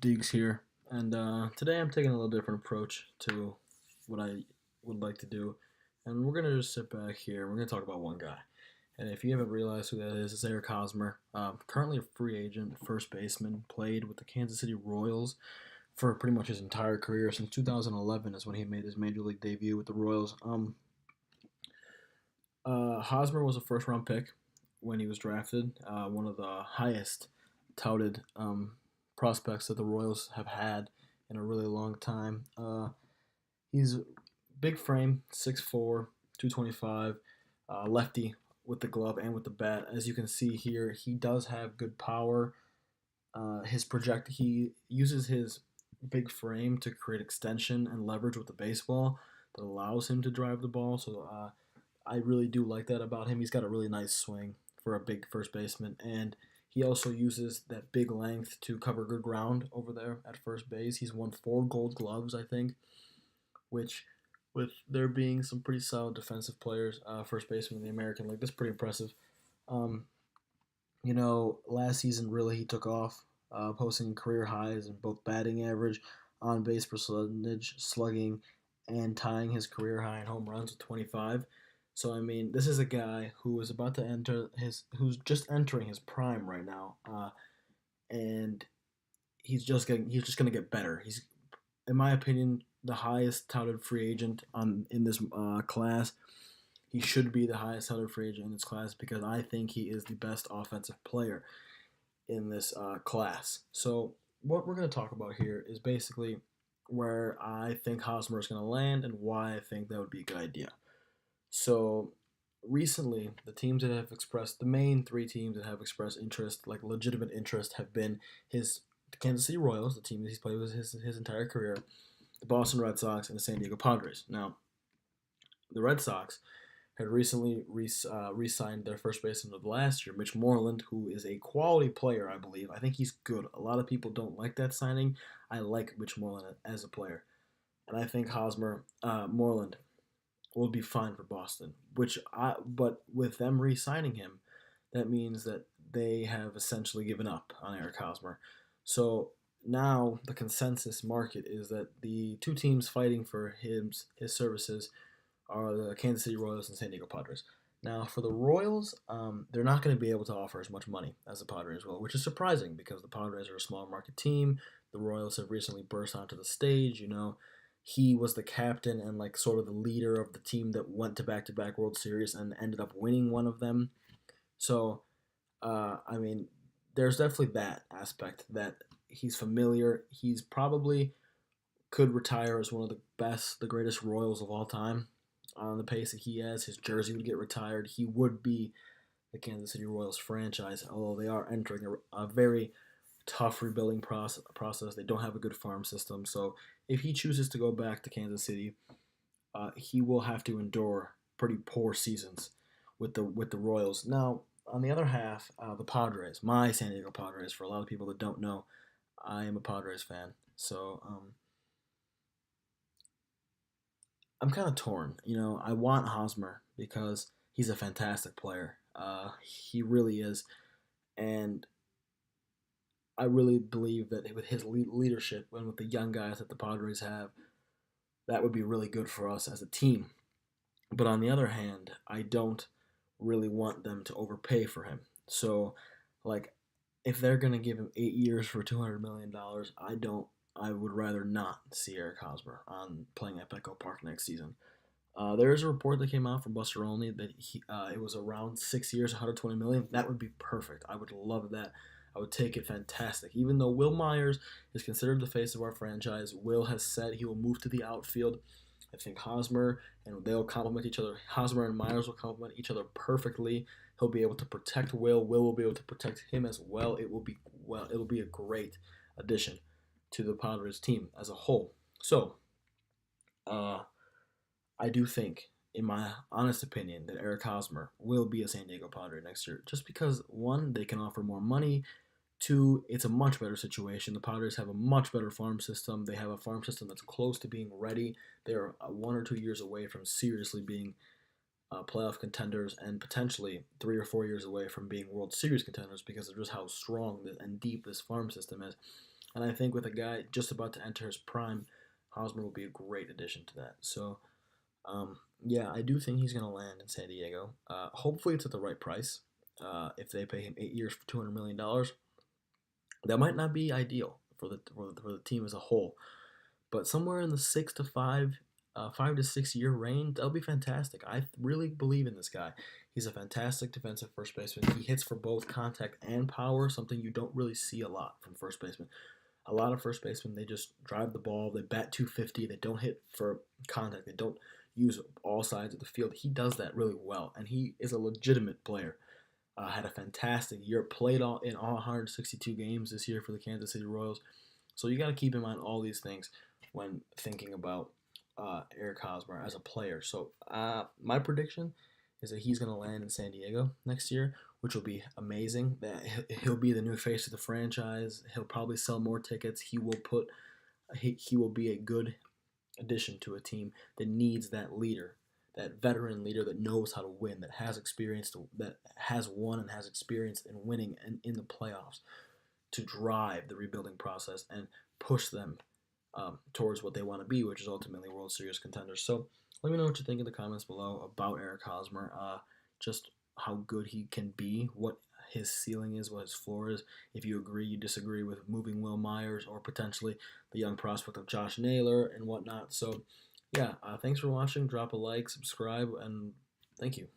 Deeks here, and today I'm taking a little different approach to what I would like to do, and we're gonna just sit back here. We're gonna talk about one guy, and if you haven't realized who that is, it's Eric Hosmer. Currently a free agent, first baseman, played with the Kansas City Royals for pretty much his entire career since 2011 is when he made his major league debut with the Royals. Hosmer was a first round pick when he was drafted, one of the highest touted prospects that the Royals have had in a really long time. He's big frame, 6'4", 225, lefty with the glove and with the bat. As you can see here, he does have good power. He uses his big frame to create extension and leverage with the baseball that allows him to drive the ball. So I really do like that about him. He's got a really nice swing for a big first baseman, and he also uses that big length to cover good ground over there at first base. He's won 4 Gold Gloves, I think, which, with there being some pretty solid defensive players, first baseman in the American League, that's pretty impressive. Um, last season really he took off, posting career highs in both batting average, on base percentage, slugging, and tying his career high in home runs with 25. So I mean, this is a guy who is about to who's just entering his prime right now, and he's just gonna get better. He's, in my opinion, the highest touted free agent in this class. He should be the highest touted free agent in this class because I think he is the best offensive player in this class. So what we're going to talk about here is basically where I think Hosmer is going to land and why I think that would be a good idea. So recently, the main 3 teams that have expressed interest, like legitimate interest, have been the Kansas City Royals, the team that he's played with his entire career, the Boston Red Sox, and the San Diego Padres. Now, the Red Sox had recently re-signed their first baseman of last year, Mitch Moreland, who is a quality player, I believe. I think he's good. A lot of people don't like that signing. I like Mitch Moreland as a player, and I think Moreland will be fine for Boston. But with them re-signing him, that means that they have essentially given up on Eric Hosmer. So now the consensus market is that the 2 teams fighting for his services are the Kansas City Royals and San Diego Padres. Now, for the Royals, they're not going to be able to offer as much money as the Padres will, which is surprising because the Padres are a small market team. The Royals have recently burst onto the stage. He was the captain and like sort of the leader of the team that went to back-to-back World Series and ended up winning one of them. So, I mean, there's definitely that aspect that he's familiar. He's probably could retire as one of the greatest Royals of all time. On the pace that he has, his jersey would get retired. He would be the Kansas City Royals franchise, although they are entering a very tough rebuilding process. They don't have a good farm system, so if he chooses to go back to Kansas City, he will have to endure pretty poor seasons with the Royals. Now, on the other half, the Padres, my San Diego Padres. For a lot of people that don't know, I am a Padres fan, so I'm kind of torn. I want Hosmer because he's a fantastic player. He really is, and I really believe that with his leadership and with the young guys that the Padres have, that would be really good for us as a team. But on the other hand, I don't really want them to overpay for him. So, like, if they're gonna give him 8 years for $200 million, I don't. I would rather not see Eric Hosmer on playing at Petco Park next season. There is a report that came out from Buster Olney that it was around 6 years, 120 million. That would be perfect. I would love that. I would take it fantastic. Even though Will Myers is considered the face of our franchise, Will has said he will move to the outfield. I think Hosmer and they'll complement each other. Hosmer and Myers will complement each other perfectly. He'll be able to protect Will. Will will be able to protect him as well. It'll be a great addition to the Padres team as a whole. So, I do think, in my honest opinion, that Eric Hosmer will be a San Diego Padre next year. Just because, one, they can offer more money. Two, it's a much better situation. The Padres have a much better farm system. They have a farm system that's close to being ready. They're 1 or 2 years away from seriously being playoff contenders and potentially 3 or 4 years away from being World Series contenders because of just how strong and deep this farm system is. And I think with a guy just about to enter his prime, Hosmer will be a great addition to that. So, yeah, I do think he's going to land in San Diego. Hopefully, it's at the right price. If they pay him 8 years for $200 million, that might not be ideal for the team as a whole, but somewhere in the 5 to 6 year range, that'll be fantastic. I really believe in this guy. He's a fantastic defensive first baseman. He hits for both contact and power, something you don't really see a lot from first baseman. A lot of first basemen, they just drive the ball, they bat 250, they don't hit for contact, they don't use all sides of the field. He does that really well, and he is a legitimate player. Had a fantastic year, played all 162 games this year for the Kansas City Royals. So you got to keep in mind all these things when thinking about Eric Hosmer as a player. So my prediction is that he's going to land in San Diego next year, which will be amazing. That he'll be the new face of the franchise. He'll probably sell more tickets. He will be a good addition to a team that needs that leader, that veteran leader that knows how to win, that has experience, that has won and has experience in winning and in the playoffs to drive the rebuilding process and push them towards what they want to be, which is ultimately World Series contenders. So let me know what you think in the comments below about Eric Hosmer, just how good he can be, what his ceiling is, what his floor is. If you agree, you disagree with moving Will Myers or potentially the young prospect of Josh Naylor and whatnot. So yeah, thanks for watching. Drop a like, subscribe, and thank you.